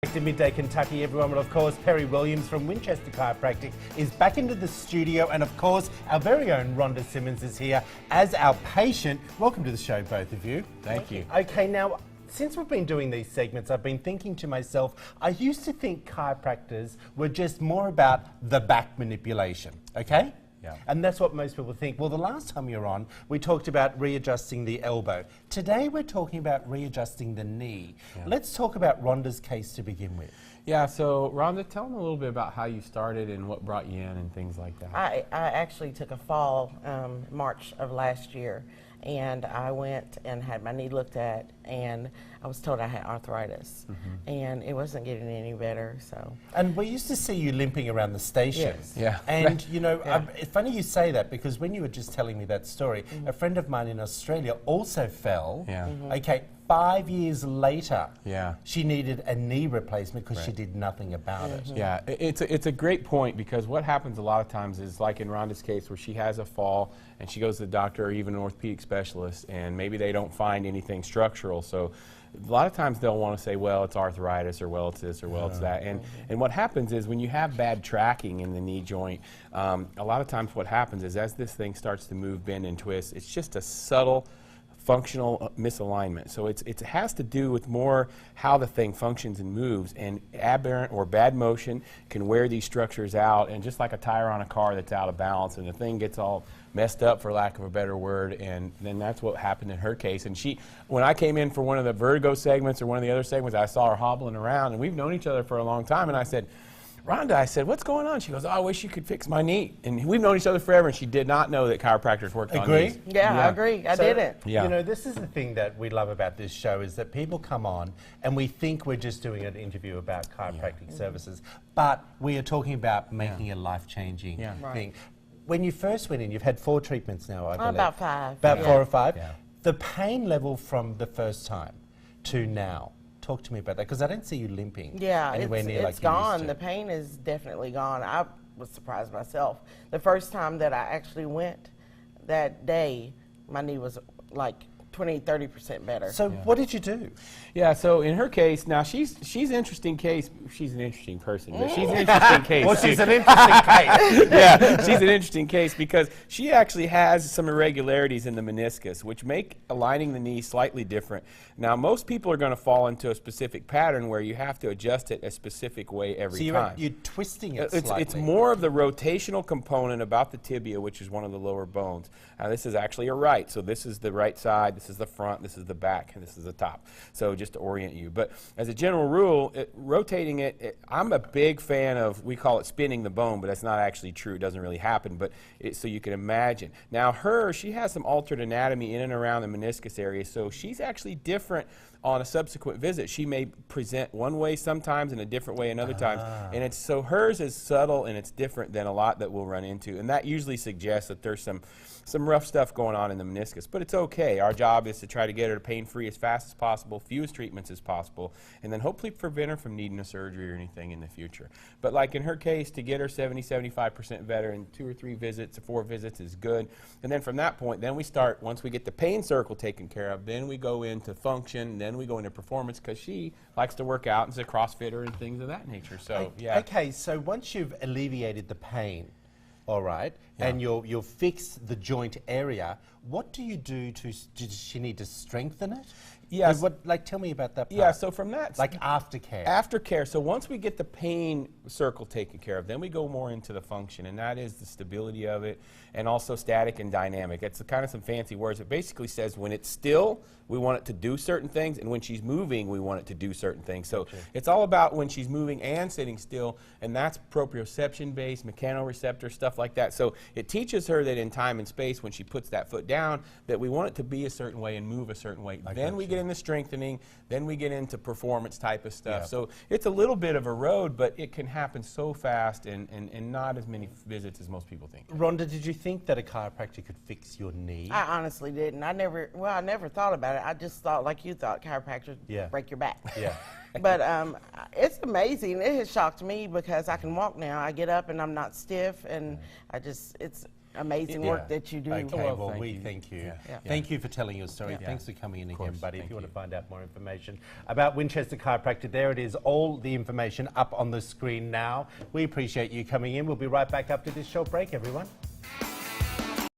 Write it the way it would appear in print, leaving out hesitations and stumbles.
In Midday Kentucky, everyone, but of course Perry Williams from Winchester Chiropractic is back into the studio, and of course our very own Rhonda Simmons is here as our patient. Welcome to the show, both of you. Thank you. Okay, now since we've been doing these segments, I've been thinking to myself, I used to think chiropractors were just more about the back manipulation, okay? Yeah. And that's what most people think. Well, the last time you were on, we talked about readjusting the elbow. Today, we're talking about readjusting the knee. Yeah. Let's talk about Rhonda's case to begin with. Yeah, so Rhonda, tell them a little bit about how you started and what brought you in and things like that. I actually took a fall March of last year, and I went and had my knee looked at, and I was told I had arthritis, and it wasn't getting any better. So. And we used to see you limping around the station. Yes. Yeah. And, you know, Yeah. it's funny you say that, because when you were just telling me that story, a friend of mine in Australia also fell. Yeah. Okay, 5 years later, Yeah. she needed a knee replacement because she did nothing about it. Yeah, it's a great point, because what happens a lot of times is, like in Rhonda's case, where she has a fall and she goes to the doctor or even an orthopedic specialist, and maybe they don't find anything structural. So a lot of times they'll want to say, well, it's arthritis, or well, it's this, or well, it's that. And what happens is, when you have bad tracking in the knee joint, a lot of times what happens is, as this thing starts to move, bend, and twist, it's just a subtle functional misalignment. So it has to do with more how the thing functions and moves, and aberrant or bad motion can wear these structures out, and just like a tire on a car that's out of balance, and the thing gets all messed up, for lack of a better word. And then that's what happened in her case. And when I came in for one of the vertigo segments or one of the other segments, I saw her hobbling around, and we've known each other for a long time, and I said, Rhonda, I said, what's going on? She goes, oh, I wish you could fix my knee. And we've known each other forever, and she did not know that chiropractors worked on knees. Yeah, I agree. I didn't. Yeah. You know, this is the thing that we love about this show, is that people come on and we think we're just doing an interview about chiropractic services, but we are talking about making a life-changing thing. When you first went in, you've had 4 treatments now, I believe. About 5. About 4 or 5. Yeah. The pain level from the first time to now, talk to me about that, because I don't see you limping anywhere near like it's you used gone. to. The pain is definitely gone. I was surprised myself. The first time that I actually went that day, my knee was like 20–30% better. So what did you do? Yeah, so in her case, now she's an interesting case. She's an interesting person, but she's an interesting case. Well, she's an interesting case. Yeah, she's an interesting case, because she actually has some irregularities in the meniscus, which make aligning the knee slightly different. Now, most people are going to fall into a specific pattern where you have to adjust it a specific way every time. So you're twisting it slightly. It's more of the rotational component about the tibia, which is one of the lower bones. Now, this is actually a right, so this is the right side, this is the front, this is the back, and this is the top. So just to orient you. But as a general rule, rotating it, I'm a big fan of, we call it spinning the bone, but that's not actually true. It doesn't really happen, but so you can imagine. Now, she has some altered anatomy in and around the meniscus area, so she's actually different on a subsequent visit. She may present one way sometimes and a different way another times. And so hers is subtle, and it's different than a lot that we'll run into. And that usually suggests that there's some rough stuff going on in the meniscus. But it's okay. Our job is to try to get her pain-free as fast as possible, fewest treatments as possible, and then hopefully prevent her from needing a surgery or anything in the future. But like in her case, to get her 70–75% better in 2 or 3 visits, 4 visits is good. And then from that point, then we start, once we get the pain circle taken care of, then we go into function, then we go into performance, because she likes to work out and is a CrossFitter and things of that nature. So, yeah. Okay, so once you've alleviated the pain, all right, and you'll fix the joint area, what do you do does she need to strengthen it? Yes. Tell me about that part. Yeah, so from that... Like aftercare. Aftercare. So once we get the pain circle taken care of, then we go more into the function, and that is the stability of it, and also static and dynamic. It's kind of some fancy words. It basically says when it's still, we want it to do certain things, and when she's moving, we want it to do certain things. So it's all about when she's moving and sitting still, and that's proprioception-based, mechanoreceptor, stuff like that. So it teaches her that in time and space, when she puts that foot down, that we want it to be a certain way and move a certain way. Then we get into strengthening, then we get into performance type of stuff. So it's a little bit of a road, but it can happen so fast and not as many visits as most people think. Rhonda, did you think that a chiropractor could fix your knee? I honestly didn't. I never thought about it. I just thought, like you thought, chiropractors break your back. Yeah. But it's amazing. It has shocked me, because I can walk now. I get up and I'm not stiff, and amazing work that you do. Okay, well, thank we you. thank you. Yeah. Thank you for telling your story. Yeah. Thanks for coming in again, course. buddy. If Thank you want you. to find out more information about Winchester Chiropractic, there it is, all the information up on the screen now. We appreciate you coming in. We'll be right back after this short break, everyone.